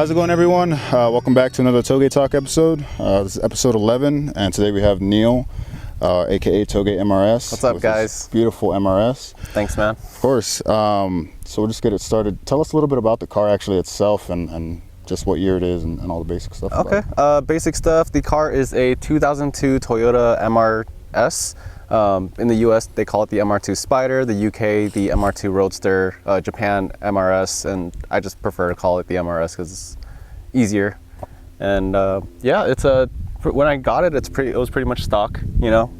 How's it going, everyone? Welcome back to another TougeTalk episode. This is episode 11, and today we have Neil, aka Touge MRS. What's up, guys? Beautiful MRS. Thanks, man. Of course. So we'll just get it started. Tell us a little bit about the car actually itself, and just what year it is, and all the basic stuff. Okay. Basic stuff. The car is a 2002 Toyota MRS. In the US, they call it the MR2 Spider, the UK, the MR2 Roadster, Japan, MRS, and I just prefer to call it the MRS because it's easier. And yeah, it's when I got it, it was pretty much stock, you know,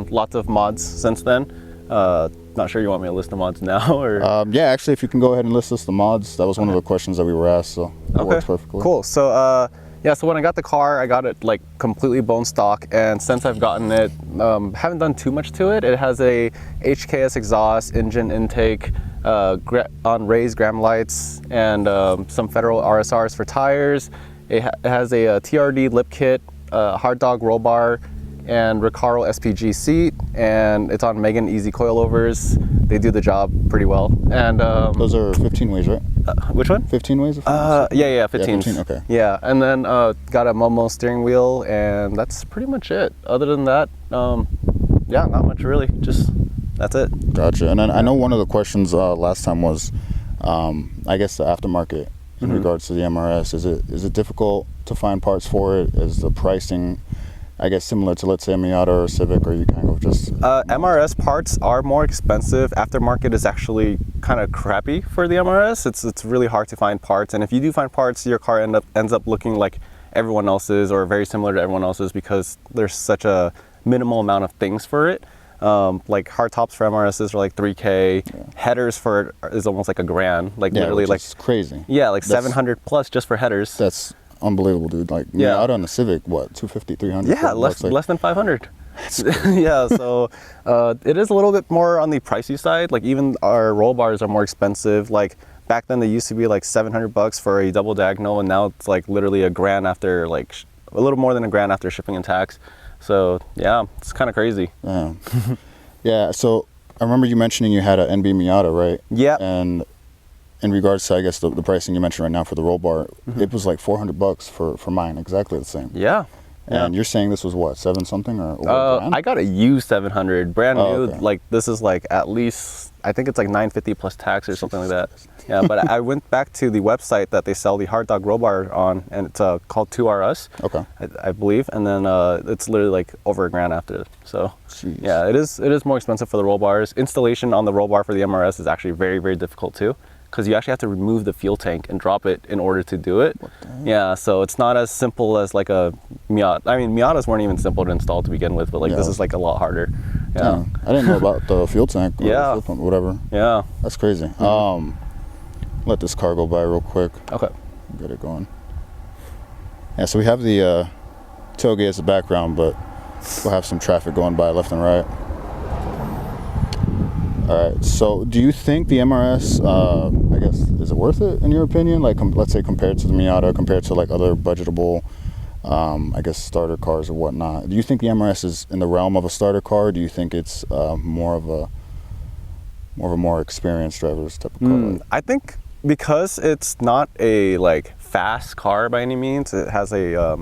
lots of mods since then. Not sure you want me to list the mods now, or? Yeah, actually, if you can go ahead and list us the mods, that was one of the questions that we were asked, so that works perfectly. Cool. So yeah, so when I got the car, I got it like completely bone stock, and since I've gotten it, haven't done too much to it. It has a HKS exhaust, engine intake, on raised gram lights, and some Federal RSRs for tires. It has a TRD lip kit, hard dog roll bar, and Recaro SPG seat, and it's on Megan Easy coilovers. They do the job pretty well. And those are 15 ways, right? Which one? 15 ways? Yeah, 15. Yeah, 15, okay. Yeah, and then got a Momo steering wheel, and that's pretty much it. Other than that, yeah, not much really. Just that's it. Gotcha. And then I know one of the questions last time was, I guess, the aftermarket in regards to the MRS. Is it difficult to find parts for it? Is the pricing, I guess, similar to, let's say, a Miata or a Civic, or you kind of just... MRS parts are more expensive. Aftermarket is actually kind of crappy for the MRS. It's really hard to find parts, and if you do find parts, your car ends up looking like everyone else's or very similar to everyone else's because there's such a minimal amount of things for it. Like hard tops for MRSs are like $3K. Yeah. Headers for it is almost like $1,000. Like literally, like crazy. Yeah, like 700 plus just for headers. That's unbelievable, dude. Like, yeah, out on the Civic, what, 250, 300? Yeah, less than 500. Yeah, so it is a little bit more on the pricey side. Like, even our roll bars are more expensive. Like, back then they used to be like $700 for a double diagonal, and now it's like literally $1,000 after, like a little more than $1,000 after shipping and tax. So yeah, it's kind of crazy. Yeah. Yeah, so I remember you mentioning you had an NB Miata, right? Yeah. And in regards to, I guess, the pricing you mentioned right now for the roll bar, it was like $400 for mine, exactly the same. Yeah. And you're saying this was what, 7 something or over grand? I got a used 700, brand new. Okay. Like, this is like at least, I think it's like $950 plus tax or something like that. Yeah, but I went back to the website that they sell the hard dog roll bar on, and it's called 2RS. Okay. I believe, and then it's literally like over $1,000 after. So jeez. Yeah, it is more expensive for the roll bars. Installation on the roll bar for the MRS is actually very, very difficult too, because you actually have to remove the fuel tank and drop it in order to do it. Yeah, so it's not as simple as like a Miata. I mean, Miatas weren't even simple to install to begin with, but like this is like a lot harder. Yeah. I didn't know about the fuel tank or the fuel pump, whatever. Yeah. That's crazy. Let this car go by real quick. Okay. Get it going. Yeah, so we have the tailgate as the background, but we'll have some traffic going by left and right. All right, so do you think the MRS, I guess, is it worth it in your opinion? Like, let's say compared to the Miata, compared to like other budgetable, I guess, starter cars or whatnot. Do you think the MRS is in the realm of a starter car? Or do you think it's more of a more experienced driver's type of car? I think because it's not a like fast car by any means, it has a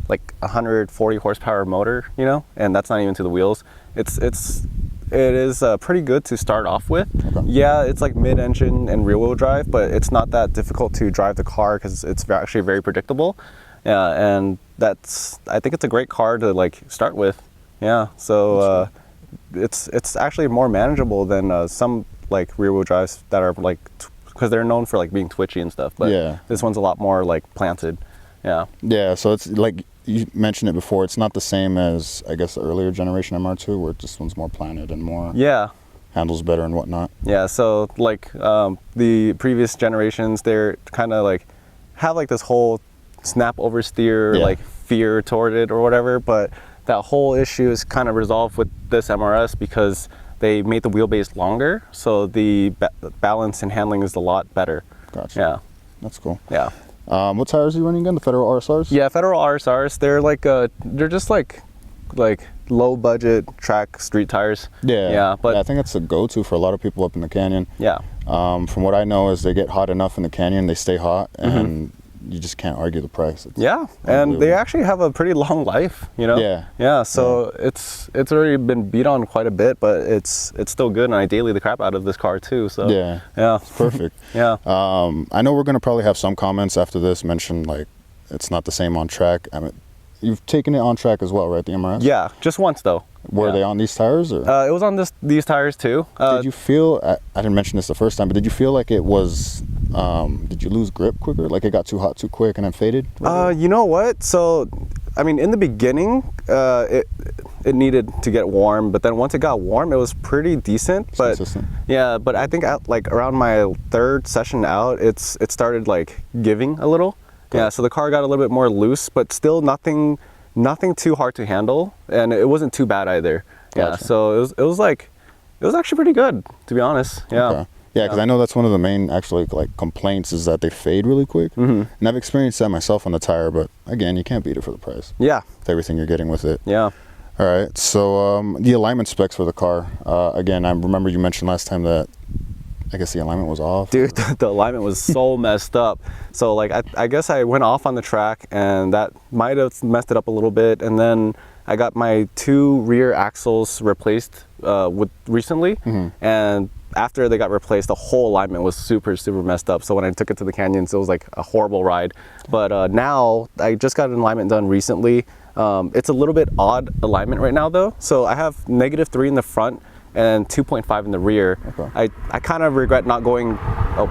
like 140 horsepower motor, you know, and that's not even to the wheels. It is pretty good to start off with. Okay. Yeah, it's like mid-engine and rear-wheel drive, but it's not that difficult to drive the car because it's actually very predictable. Yeah, and I think it's a great car to like start with. Yeah, so it's actually more manageable than some like rear-wheel drives that are like, because they're known for like being twitchy and stuff. But this one's a lot more like planted. Yeah. Yeah, so it's like you mentioned it before, it's not the same as, I guess, the earlier generation MR2, where this one's more planted and more handles better and whatnot. Yeah, so like the previous generations, they're kind of like have like this whole snap oversteer like fear toward it or whatever, but that whole issue is kind of resolved with this MRS because they made the wheelbase longer, so the balance and handling is a lot better. Gotcha. Yeah. That's cool. Yeah. What tires are you running again? The Federal RSRs? Yeah, Federal RSRs. They're like they're just like low budget track street tires. Yeah, but I think that's a go-to for a lot of people up in the canyon. Yeah. From what I know is they get hot enough in the canyon, they stay hot, and you just can't argue the price. It's Yeah, and they actually have a pretty long life, you know. Yeah. So it's already been beat on quite a bit, but it's still good, and I daily the crap out of this car too. So yeah, it's perfect. Yeah. I know we're gonna probably have some comments after this mention like it's not the same on track. I mean, you've taken it on track as well, right? The MRS. Yeah, just once though. Were they on these tires? Or? It was on these tires too. Did you feel? I didn't mention this the first time, but did you feel like it was? Did you lose grip quicker? Like it got too hot too quick and then faded? You know what? So, I mean, in the beginning, it needed to get warm, but then once it got warm, it was pretty decent. But consistent. Yeah, but I think like around my third session out, it started like giving a little. Okay. Yeah, so the car got a little bit more loose, but still nothing too hard to handle, and it wasn't too bad either. Gotcha. Yeah, so it was actually pretty good, to be honest. Yeah. Okay. Yeah, because I know that's one of the main actually like complaints is that they fade really quick. And I've experienced that myself on the tire, but again, you can't beat it for the price. Yeah. With everything you're getting with it. Yeah. All right. So the alignment specs for the car. Again, I remember you mentioned last time that I guess the alignment was off. Dude, the alignment was so messed up. So like I guess I went off on the track and that might have messed it up a little bit. And then I got my 2 rear axles replaced recently. And after they got replaced, the whole alignment was super messed up. So when I took it to the canyons, it was like a horrible ride. But now I just got an alignment done recently. It's a little bit odd alignment right now though. So I have -3 in the front and 2.5 in the rear. Okay. I kind of regret not going. Oh,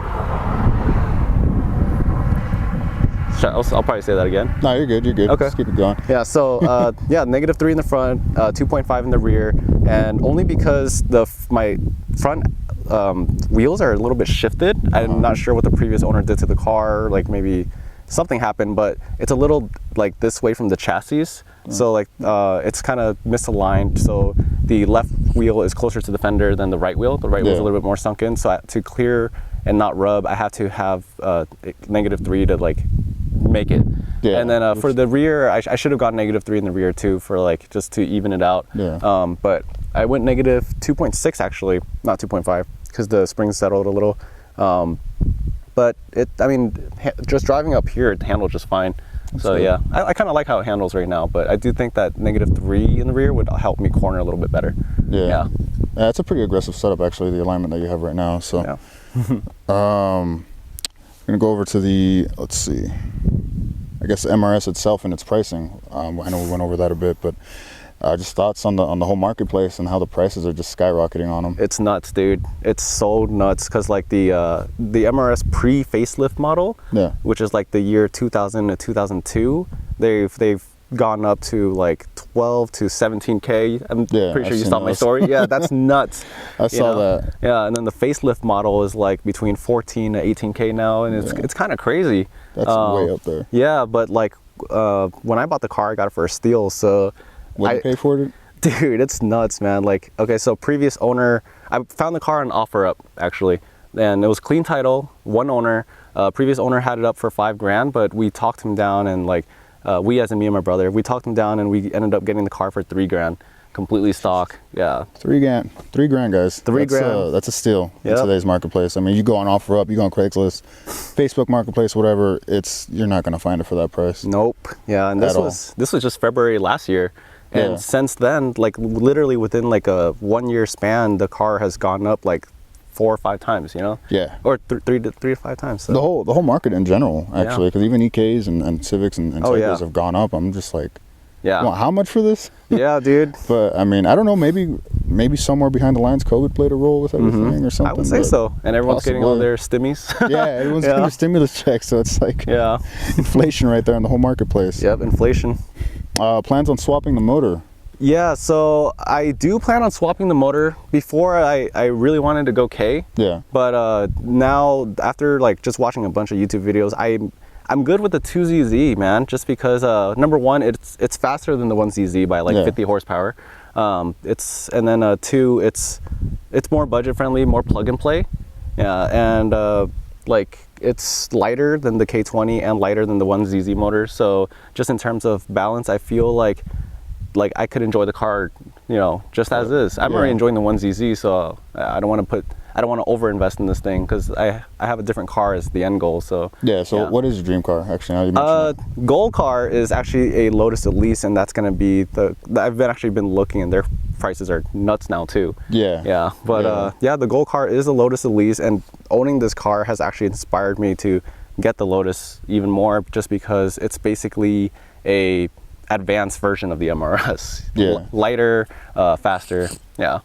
I'll probably say that again. No, you're good. You're good. Okay. Just keep it going. Yeah. So yeah, -3 in the front, 2.5 in the rear, and only because my front wheels are a little bit shifted. I'm not sure what the previous owner did to the car. Like maybe something happened, but it's a little like this way from the chassis. So like it's kind of misaligned. So the left wheel is closer to the fender than the right wheel. The right wheel is a little bit more sunken. So to clear and not rub, I have to have -3 to like make it. Yeah. And then for the rear, I should have gone -3 in the rear too for like just to even it out. Yeah. But I went -2.6 actually, not 2.5 because the springs settled a little. But I mean, just driving up here, it handled just fine. So yeah, I kind of like how it handles right now, but I do think that -3 in the rear would help me corner a little bit better. Yeah. Yeah, it's a pretty aggressive setup actually, the alignment that you have right now. So yeah. I'm gonna go over to the, let's see, I guess the MRS itself and its pricing. I know we went over that a bit, but just thoughts on the whole marketplace and how the prices are just skyrocketing on them. It's nuts, dude. It's so nuts because like the MRS pre-facelift model, which is like the year 2000 to 2002, they've gone up to like 12 to 17K. I'm pretty sure you saw my story. Yeah, that's nuts. I saw that. Yeah, and then the facelift model is like between 14 to 18K now, and it's kind of crazy. That's way up there. Yeah, but like when I bought the car, I got it for a steal. So what did you pay for it? Dude, it's nuts, man. Like, okay, so previous owner, I found the car on OfferUp actually, and it was clean title, one owner. Previous owner had it up for $5,000, but we talked him down, and like we, as in me and my brother, we talked him down, and we ended up getting the car for $3,000, completely stock. Yeah, $3,000, guys. $3,000. That's a steal in today's marketplace. I mean, you go on OfferUp, you go on Craigslist, Facebook Marketplace, whatever. You're not gonna find it for that price. Nope. Yeah, and this was just February last year. And since then, like literally within like a 1 year span, the car has gone up like 4 or 5 times, you know? Yeah. Or 3 to 5 times. So. The whole market in general, actually, because even EKs and Civics and Tiguans have gone up. I'm just like, how much for this? Yeah, dude. But I mean, I don't know. Maybe somewhere behind the lines, COVID played a role with everything or something. I would say so. And everyone's getting all their stimmies. Yeah, everyone's getting their stimulus checks. So it's like inflation right there in the whole marketplace. Yep, inflation. Plans on swapping the motor. Yeah, so I do plan on swapping the motor. Before I really wanted to go K. Yeah. But now after like just watching a bunch of YouTube videos, I'm good with the 2ZZ, man. Just because number one, it's faster than the 1ZZ by like 50 horsepower. And then 2, it's more budget friendly, more plug and play. Yeah, and like it's lighter than the K20 and lighter than the 1ZZ motor. So just in terms of balance, I feel like I could enjoy the car, you know, just as is. I'm already enjoying the 1ZZ, so I don't want to I don't want to overinvest in this thing because I have a different car as the end goal. So Yeah. So what is your dream car? Actually, now you mentioned that. goal car is actually a Lotus Elise, and that's going to be I've actually been looking, and their prices are nuts now too. Yeah. Yeah. But the goal car is a Lotus Elise, and owning this car has actually inspired me to get the Lotus even more, just because it's basically a advanced version of the MRS. Yeah. Lighter, faster. Yeah.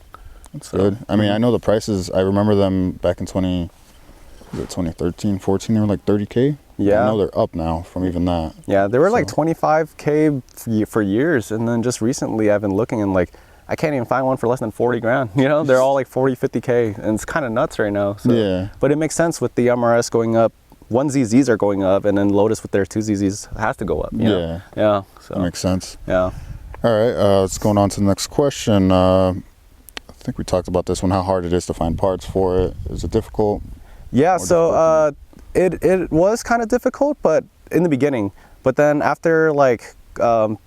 That's good. I mean, I know the prices. I remember them back in 2013, 14. They were like 30K. Yeah. I know they're up now from even that. Yeah, they were like 25K for years, and then just recently I've been looking, and like I can't even find one for less than 40 grand. You know, they're all like 40, 50K, and it's kind of nuts right now. So. Yeah. But it makes sense with the MRS going up. 1ZZs are going up, and then Lotus with their 2ZZs has to go up. You know? Yeah. So That makes sense. yeah. All right. Let's go on to the next question. I think we talked about this one, how hard it is to find parts for it. Is it difficult? Yeah, so it was kind of difficult, but in the beginning. But then after like, I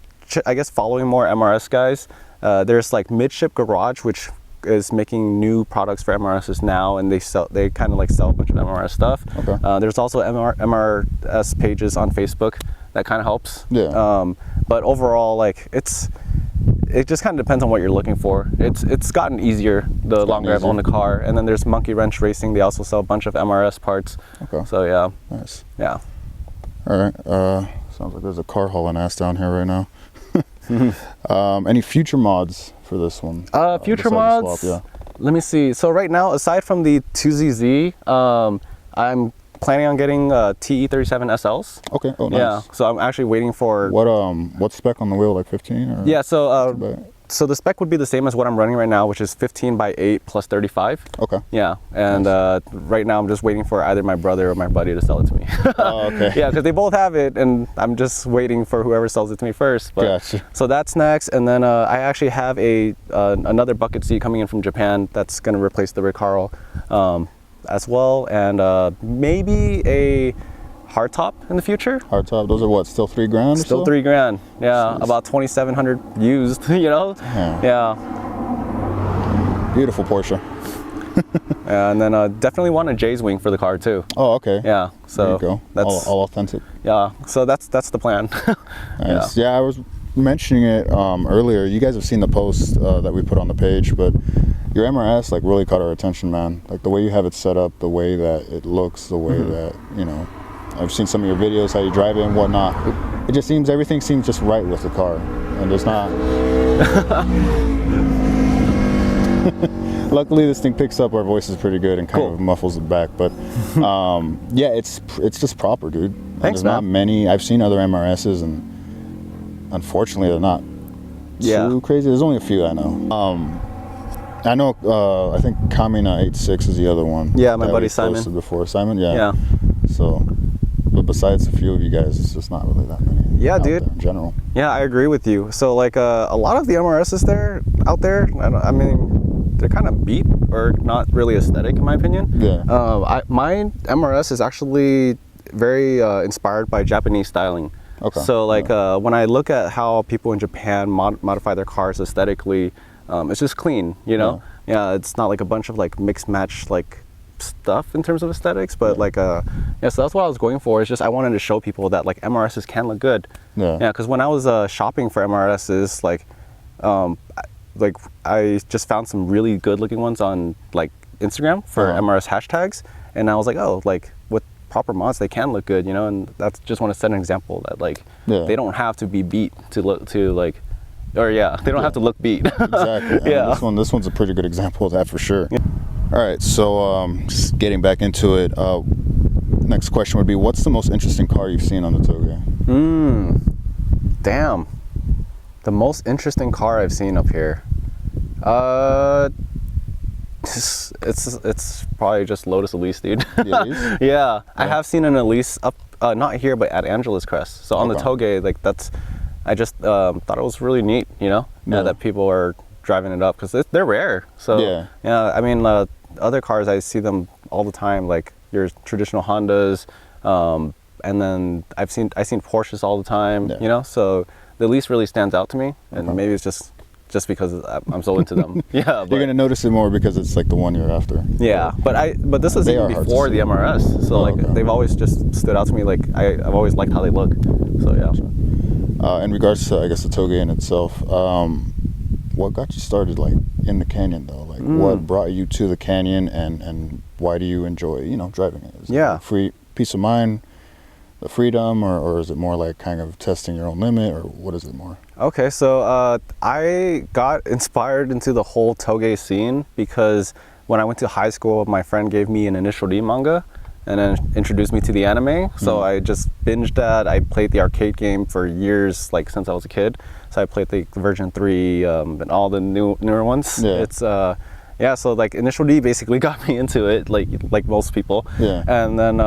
guess following more MRS guys, there's like Midship Garage, which is making new products for MRSs now, and they kind of like sell a bunch of MRS stuff. Okay. There's also MRS pages on Facebook that kind of helps. Yeah. But overall, like it just kind of depends on what you're looking for. It's gotten easier the longer I've owned the car. And then there's Monkey Wrench Racing. They also sell a bunch of MRS parts. Okay. So yeah. Nice. Yeah. All right. Sounds like there's a car hauling ass down here right now. Any future mods for this one? Future besides the mods? swap, Let me see. So right now, aside from the 2ZZ, I'm planning on getting TE37 SLs. Okay. Oh, nice. Yeah. So I'm actually waiting for. What spec on the wheel? Like 15? Or Yeah. So the spec would be the same as what I'm running right now, which is 15 by 8 plus 35. Okay. Yeah. And right now I'm just waiting for either my brother or my buddy to sell it to me. Oh, okay. Yeah, because they both have it, and I'm just waiting for whoever sells it to me first. But, Gotcha. So that's next, and then I actually have another bucket seat coming in from Japan that's going to replace the Recaro as well, and maybe a hardtop in the future. Hardtop. Those are what? Still 3 grand? Still or so? 3 grand. Yeah, Jeez. about 2,700 used. You know. Yeah. Beautiful Porsche. And then definitely want a J's wing for the car too. Oh, okay. Yeah. So There you go. that's all authentic. Yeah. So that's the plan. Nice. Yeah, I was mentioning it earlier. You guys have seen the post that we put on the page, but your MRS like really caught our attention, man. Like the way you have it set up, the way that it looks, the way that, you know, I've seen some of your videos, how you drive it and whatnot. It just seems, everything seems just right with the car. And there's not... Luckily, this thing picks up our voices pretty good and kind of muffles it back. But yeah, it's just proper, dude. And Thanks, there's man. not many. I've seen other MRSs, and unfortunately, they're not too crazy. There's only a few I know. I know. I think Kamina 86 is the other one. Yeah, my that buddy we Simon. posted before Simon. Yeah. Yeah. So, but besides a few of you guys, it's just not really that many. Yeah, out dude. there in general. Yeah, I agree with you. So like a lot of the MRSs out there, I mean, they're kind of beat or not really aesthetic in my opinion. Yeah. My MRS is actually very inspired by Japanese styling. Okay. So like when I look at how people in Japan modify their cars aesthetically, it's just clean, you know? Yeah, it's not like a bunch of like mixed match like stuff in terms of aesthetics, but like so that's what I was going for. Is just I wanted to show people that like MRSs can look good. Yeah, because when I was shopping for MRSs, like I just found some really good looking ones on like Instagram for MRS hashtags, and I was like, oh, like with proper mods they can look good, you know. And that's just want to set an example that like they don't have to be beat to look to like, or they don't have to look beat. Exactly. Yeah. I mean, this one's a pretty good example of that for sure. All right, so just getting back into it, next question would be, what's the most interesting car you've seen on the Touge? Damn. The most interesting car I've seen up here. It's probably just Lotus Elise, dude. The Elise? Yeah, I have seen an Elise up, not here, but at Angeles Crest. So on the Touge, like I just thought it was really neat, you know, that people are driving it up because they're rare. So yeah, I mean, other cars I see them all the time, like your traditional Hondas, and then I seen Porsches all the time, you know. So the Elise really stands out to me, and maybe it's just just because I'm so into them. Yeah, but, You're gonna notice it more because it's like the one you're after. yeah, but this was They even are hard to before see. the MRS, so like okay. they've always just stood out to me. Like I've always liked how they look. So yeah. In regards to, I guess, the Touge in itself, what got you started like in the Canyon though? Like, what brought you to the Canyon, and why do you enjoy, driving it? Is it Yeah. like free peace of mind, the freedom, or is it more like kind of testing your own limit, or what is it more? Okay, so I got inspired into the whole Touge scene because when I went to high school, my friend gave me an Initial D manga and then introduced me to the anime. So I just binged that. I played the arcade game for years, like since I was a kid. So I played the version 3 and all the newer ones. Yeah. It's yeah, so like Initial D basically got me into it, like most people. Yeah. And then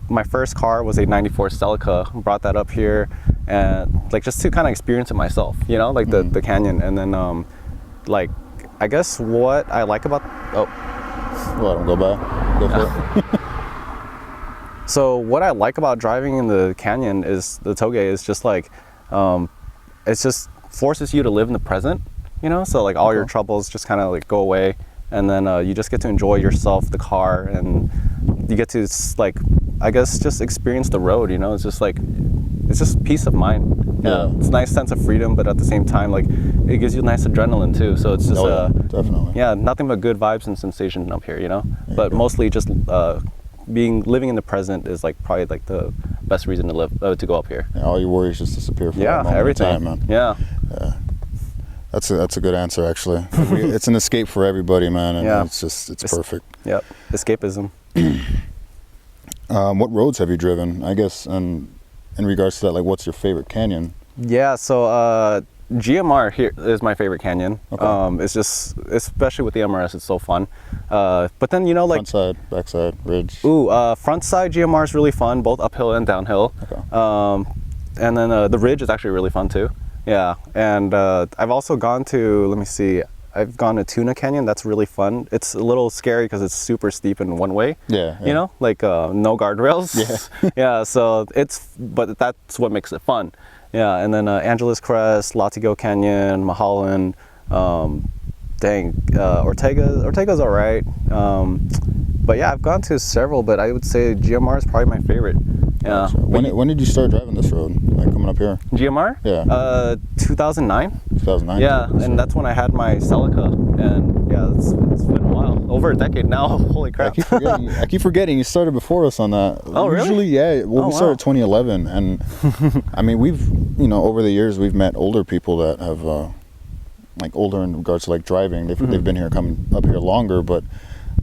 my first car was a '94 Celica. Brought that up here, and like just to kind of experience it myself, like the Canyon. And then like I guess what I like about Let them go by. Go for it. So what I like about driving in the Canyon is the Touge is just like, it's just forces you to live in the present, So like all your troubles just kind of like go away, and then you just get to enjoy yourself, the car, and you get to like, I guess, just experience the road. It's just like, it's just peace of mind. Yeah. It's a nice sense of freedom, but at the same time, like it gives you nice adrenaline too. So it's just definitely. yeah, nothing but good vibes and sensation up here, But mostly just living in the present is like probably like the best reason to live to go up here. Yeah, all your worries just disappear for that moment everything. in time, man. Yeah. That's a good answer, actually. It's an escape for everybody, man, and it's perfect. Yep. Escapism. What roads have you driven? I guess, and in regards to that, like, what's your favorite canyon? Yeah. So GMR here is my favorite canyon. Okay. It's just, especially with the MRS, it's so fun. But then like front side, back side, ridge. Front side GMR is really fun, both uphill and downhill. Okay. And then the ridge is actually really fun too. Yeah, and I've also gone to, let me see, I've gone to Tuna Canyon. That's really fun. It's a little scary because it's super steep in one way. Yeah. Like no guardrails. Yeah. Yeah, so but that's what makes it fun. Yeah, and then Angeles Crest, Latigo Canyon, Mulholland, Ortega's all right. But yeah, I've gone to several, but I would say GMR is probably my favorite. Yeah. Gotcha. When did you start driving this road? Like coming up here? GMR? Yeah. 2009. 2009. Yeah, and that's when I had my Celica, and yeah, it's been a while, over a decade now. Holy crap! I keep forgetting you started before us on that. Oh, really? Usually, yeah. Well, we started 2011, and I mean, we've over the years we've met older people that have like older in regards to like driving. They've been here, coming up here longer, but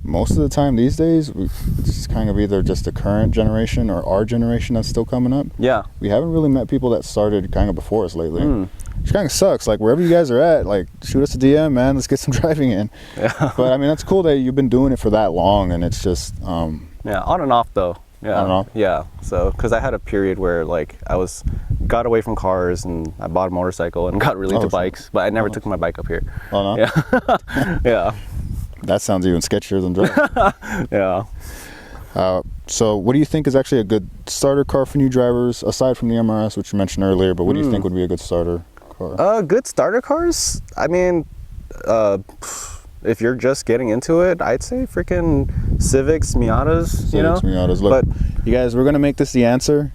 most of the time these days it's kind of either just the current generation or our generation that's still coming up. Yeah. We haven't really met people that started kind of before us lately. Which kind of sucks. Like wherever you guys are at, like shoot us a DM, man. Let's get some driving in. Yeah. But I mean, that's cool that you've been doing it for that long, and it's just yeah, on and off though. Yeah. On and off. Yeah. So because I had a period where like got away from cars and I bought a motorcycle and got really into bikes, but I never took my bike up here. Oh no. Yeah. Yeah. That sounds even sketchier than driving. Yeah. So what do you think is actually a good starter car for new drivers, aside from the MRS, which you mentioned earlier, but what do you think would be a good starter car? Good starter cars? I mean, if you're just getting into it, I'd say freaking Civics, Miatas, Miatas. Look, you guys, we're going to make this the answer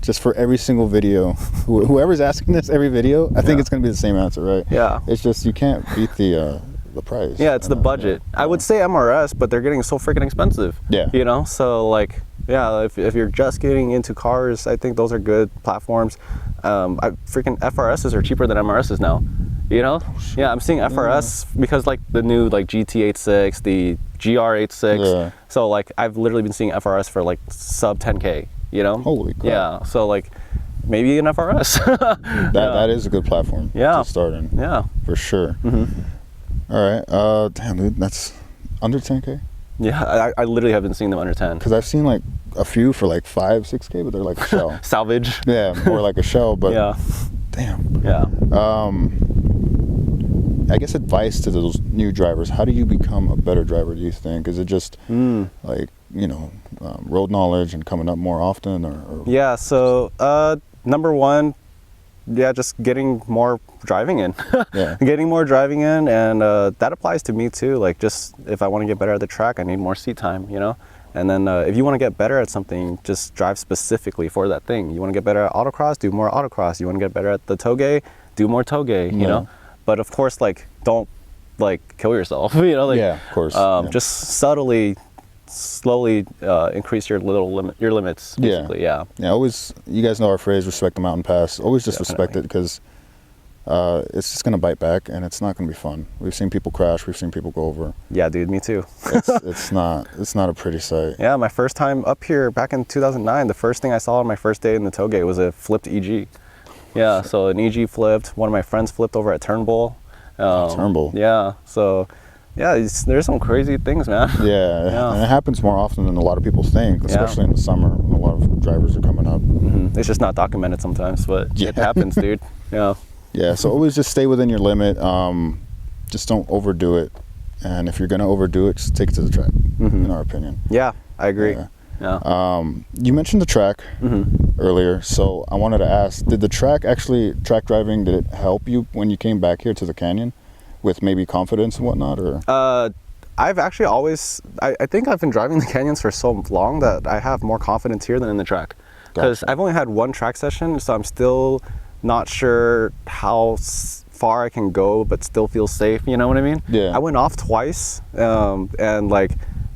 just for every single video. Whoever's asking this every video, I think it's going to be the same answer, right? Yeah. It's just you can't beat the price. Yeah, it's the budget. Yeah. I would say MRS, but they're getting so freaking expensive. Yeah. So like, yeah, if you're just getting into cars, I think those are good platforms. Freaking FRSs are cheaper than MRSs now. Yeah, I'm seeing FRS because like the new like GT86, the GR86. Yeah. So like I've literally been seeing FRS for like sub 10K. Holy crap. Yeah. So like maybe an FRS. That is a good platform. To start in. Yeah. For sure. All right. Damn, dude, that's under 10K. Yeah, I literally have been seeing them under 10. Because I've seen like a few for like 5, 6K, but they're like a shell. Salvage. Yeah, more like a shell, but yeah. Damn. Yeah. I guess advice to those new drivers: how do you become a better driver? Do you think is it just like road knowledge and coming up more often, or? Yeah. So number one, yeah, just getting more driving in. Yeah. Getting more driving in, and that applies to me too. Like, just if I want to get better at the track, I need more seat time, you know? And then if you want to get better at something, just drive specifically for that thing. You want to get better at autocross, do more autocross. You want to get better at the toge, do more toge, you know? But of course, like, don't like kill yourself, you know? Like, Yeah, of course. Just slowly increase your limits, basically. Yeah. Always, you guys know our phrase, respect the mountain pass. Always just respect it, because it's just going to bite back, and it's not going to be fun. We've seen people crash. We've seen people go over. Yeah, dude, me too. It's not a pretty sight. Yeah, my first time up here back in 2009, the first thing I saw on my first day in the toge was a flipped EG. Yeah, so an EG flipped. One of my friends flipped over at Turnbull. Turnbull. Yeah, so yeah, there's some crazy things, man. Yeah, and it happens more often than a lot of people think, especially in the summer when a lot of drivers are coming up. It's just not documented sometimes, but it happens, dude. Yeah. Yeah, so always just stay within your limit. Just don't overdo it. And if you're going to overdo it, just take it to the track, in our opinion. Yeah, I agree. Yeah. You mentioned the track earlier, so I wanted to ask, did the track driving, did it help you when you came back here to the canyon with maybe confidence and whatnot? Or I've actually always, I think I've been driving the canyons for so long that I have more confidence here than in the track. Because I've only had one track session, so I'm still not sure how far I can go but still feel safe, you know what I mean? Yeah. I went off twice, and like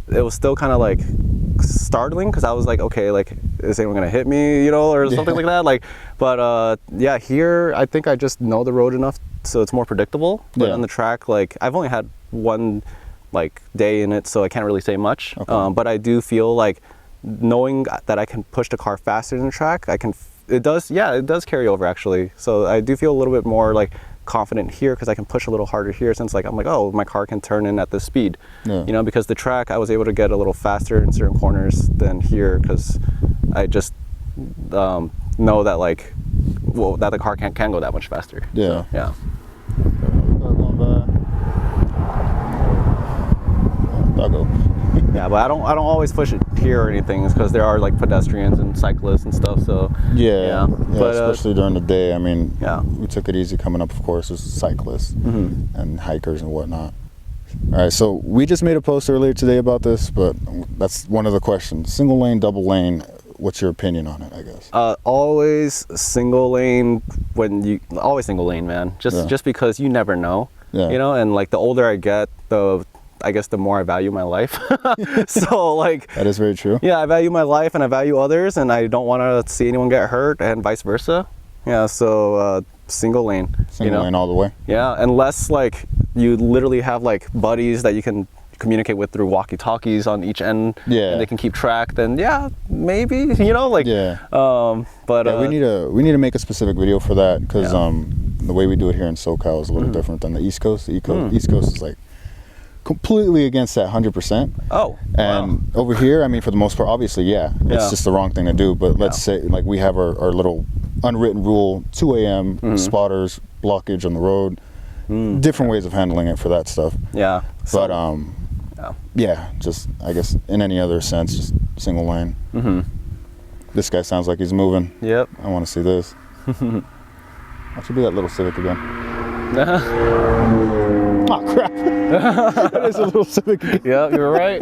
it was still kind of like startling, because I was like, okay, like, is anyone gonna hit me, you know, or something like that? Like, but yeah, here I think I just know the road enough so it's more predictable. But on the track, like, I've only had one like day in it, so I can't really say much. But I do feel like knowing that I can push the car faster than the track, it does carry over actually. So I do feel a little bit more like confident here, because I can push a little harder here, since like I'm like, oh, my car can turn in at this speed, you know, because the track I was able to get a little faster in certain corners than here, because I just know that like, well, that the car can go that much faster. Yeah. So, yeah. Doggo. Yeah, but I don't always push it here or anything, because there are like pedestrians and cyclists and stuff. So Yeah, but especially during the day. I mean, yeah, we took it easy coming up, of course, as cyclists and hikers and whatnot. All right, so we just made a post earlier today about this, but that's one of the questions. Single lane, double lane, what's your opinion on it, I guess? Always single lane always single lane, man. Just because you never know, you know, and like the older I get, I guess the more I value my life. So like, that is very true. Yeah, I value my life and I value others, and I don't want to see anyone get hurt, and vice versa. Yeah, so single lane. Single lane all the way. Yeah, unless like you literally have like buddies that you can communicate with through walkie-talkies on each end, and they can keep track, then yeah, maybe, you know, like but we need to make a specific video for that, because the way we do it here in SoCal is a little different than the East Coast. The East Coast is like completely against that 100%. Oh, and over here, I mean, for the most part, obviously, it's just the wrong thing to do. But let's say, like, we have our little unwritten rule: 2 a.m. spotters, blockage on the road, different ways of handling it for that stuff. Yeah. But just I guess in any other sense, just single lane. This guy sounds like he's moving. Yep. I want to see this. That should be that little Civic again. Oh crap! That is a little Civic again. Yeah, you're right.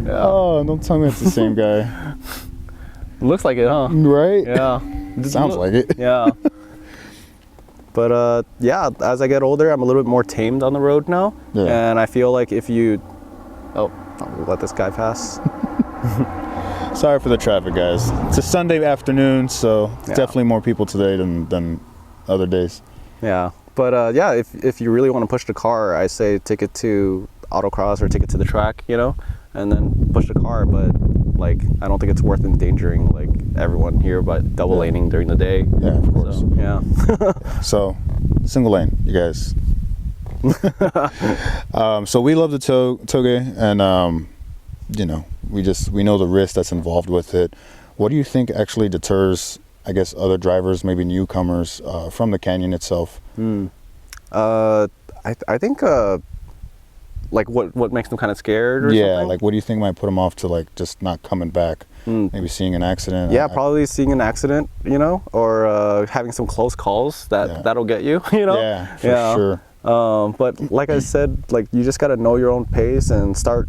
Oh, don't tell me it's the same guy. Looks like it, huh? Right? Yeah. Sounds like it. Yeah. But yeah, as I get older, I'm a little bit more tamed on the road now, and I feel like if you, I'll let this guy pass. Sorry for the traffic, guys. It's a Sunday afternoon, so definitely more people today than other days. Yeah, but yeah, if you really want to push the car, I say take it to autocross or take it to the track, you know, and then push the car. But like, I don't think it's worth endangering like everyone here by double laning during the day. Yeah, of course. So, yeah. So, single lane, you guys. So we love the toge, and you know, we know the risk that's involved with it. What do you think actually deters, I guess, other drivers, maybe newcomers, from the canyon itself? I think like what makes them kind of scared or something? Like what do you think might put them off to like just not coming back? maybe seeing an accident. Yeah, probably seeing an accident, you know, or having some close calls that'll get you, you know. Yeah, for sure. But like I said, like you just got to know your own pace and start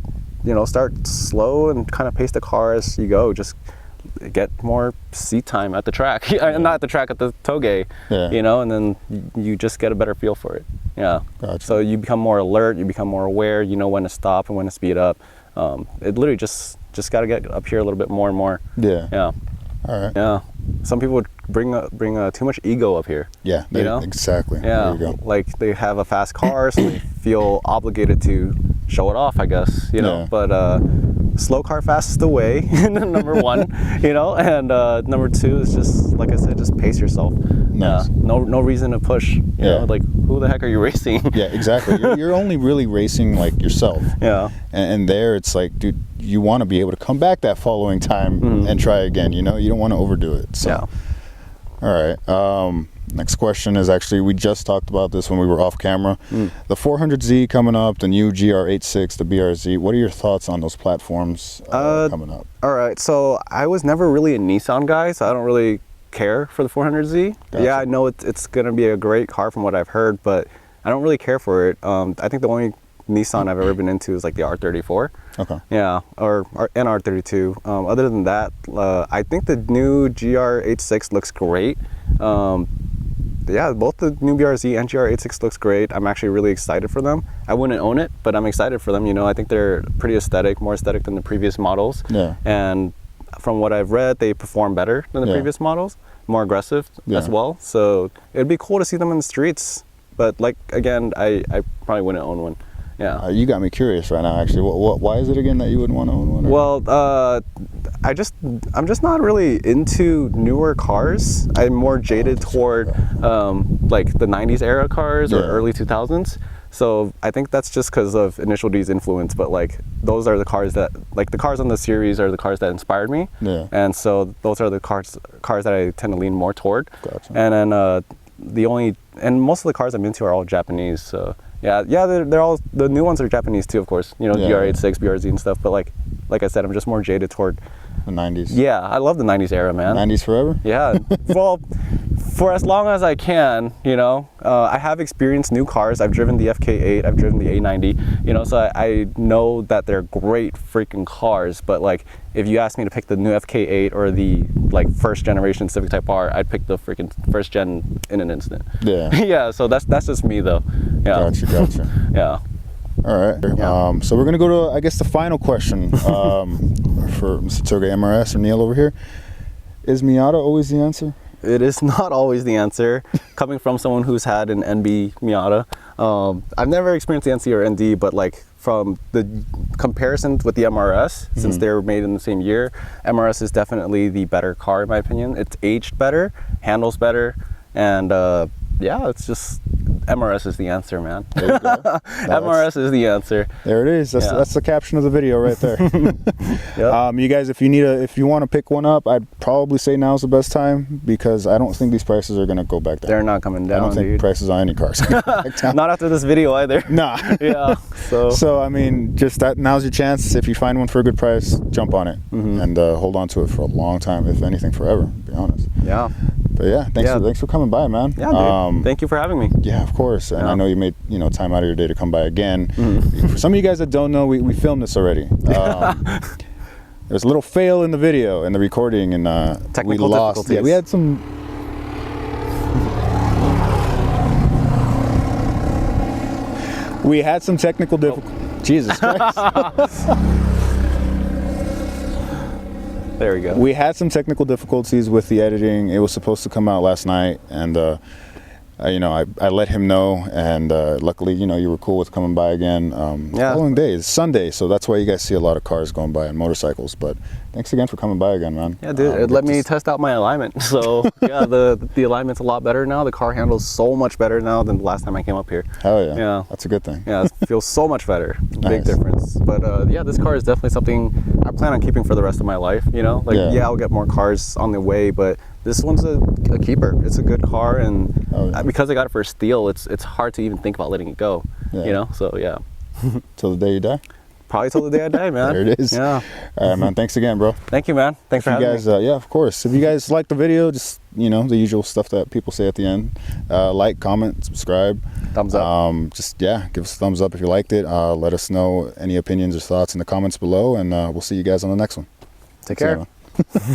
slow and kind of pace the car as you go. Just get more seat time at the track, not at the track, at the toge, you know, and then you just get a better feel for it. Yeah. Gotcha. So you become more alert, you become more aware, you know when to stop and when to speed up. It literally just got to get up here a little bit more and more. Yeah. Yeah. All right. Yeah. Some people would bring too much ego up here. Yeah. You know? Exactly. Yeah. There you go. Like they have a fast car, so they feel obligated to show it off, I guess, you know. Yeah. But slow car fast is the way, number one, you know, and number two is just, like I said, just pace yourself. Nice. No reason to push, you know, like who the heck are you racing? Yeah, exactly. You're only really racing like yourself. Yeah. And there it's like, dude, you want to be able to come back that following time and try again, you know? You don't want to overdo it. So. Yeah. All right. Next question is actually, we just talked about this when we were off camera. The 400Z coming up, the new GR86, the BRZ. What are your thoughts on those platforms coming up? All right. So I was never really a Nissan guy, so I don't really care for the 400Z. Gotcha. Yeah, I know it's going to be a great car from what I've heard, but I don't really care for it. I think the only Nissan I've ever been into is like the R34. Okay. Yeah, or R32. Other than that, I think the new GR86 looks great. Yeah, both the new BRZ and GR86 looks great. I'm actually really excited for them. I wouldn't own it, but I'm excited for them. You know, I think they're pretty aesthetic, more aesthetic than the previous models. Yeah. And from what I've read, they perform better than the previous models, more aggressive as well. So it'd be cool to see them in the streets. But like, again, I probably wouldn't own one. Yeah. You got me curious right now, actually. Why is it again that you wouldn't want to own one? Well, I'm just not really into newer cars. I'm more jaded toward like the 90s era cars or early 2000s. So I think that's just because of Initial D's influence. But like those are the cars that, like the cars on the series are the cars that inspired me. Yeah. And so those are the cars that I tend to lean more toward. Gotcha. And then most of the cars I'm into are all Japanese. So yeah, they're all, the new ones are Japanese too, of course. You know, GR86, BRZ and stuff. But like I said, I'm just more jaded toward the 90s. Yeah, I love the 90s era, man. 90s forever? Yeah. Well, for as long as I can, you know. I have experienced new cars. I've driven the FK8, I've driven the A90, you know, so I know that they're great freaking cars. But like, if you ask me to pick the new FK8 or the like first generation Civic Type R, I'd pick the freaking first gen in an instant. Yeah. Yeah, so that's just me though. Yeah. Gotcha. Yeah. All right. Yeah. So we're going to go to, I guess, the final question for Mr. Touge MRS or Neil over here. Is Miata always the answer? It is not always the answer. Coming from someone who's had an NB Miata, I've never experienced the NC or ND, but like from the comparison with the MRS, since they were made in the same year, MRS is definitely the better car in my opinion. It's aged better, handles better, and yeah, it's just MRS is the answer, man. There you go. MRS is the answer. There it is. That's the caption of the video right there. Yep. You guys, if you want to pick one up, I'd probably say now's the best time because I don't think these prices are going to go back down. They're not coming down. I don't think prices on any cars are going back down. Not after this video either. Nah. Yeah. So I mean, just now's your chance. If you find one for a good price, jump on it and hold on to it for a long time. If anything, forever. To be honest. Yeah. But yeah, thanks for coming by, man. Yeah, dude. Thank you for having me. Yeah, of course. And I know you made time out of your day to come by again. For some of you guys that don't know, we filmed this already. There's a little fail in the video and the recording, and technical difficulties. Yeah, we had some. We had some technical difficulties. Jesus Christ. There we go. We had some technical difficulties with the editing. It was supposed to come out last night, and I let him know, and luckily, you were cool with coming by again. The following day is Sunday, so that's why you guys see a lot of cars going by and motorcycles. But thanks again for coming by again, man. Yeah, dude, it let me test out my alignment. So yeah, the alignment's a lot better now. The car handles so much better now than the last time I came up here. Hell yeah. Yeah, that's a good thing. Yeah, it feels so much better. Big difference. But yeah, this car is definitely something I plan on keeping for the rest of my life. I'll get more cars on the way, but this one's a keeper. It's a good car, and because I got it for steel, it's hard to even think about letting it go. Yeah. So yeah. Till the day you die? Probably till the day I die, man. There it is. Yeah. All right, man. Thanks again, bro. Thank you, man. Thanks for You having guys, me. yeah, of course. If you guys like the video, just, you know, the usual stuff that people say at the end. Like, comment, subscribe. Thumbs up. Just, yeah, give us a thumbs up if you liked it. Let us know any opinions or thoughts in the comments below, and we'll see you guys on the next one. Take See ya, care. man.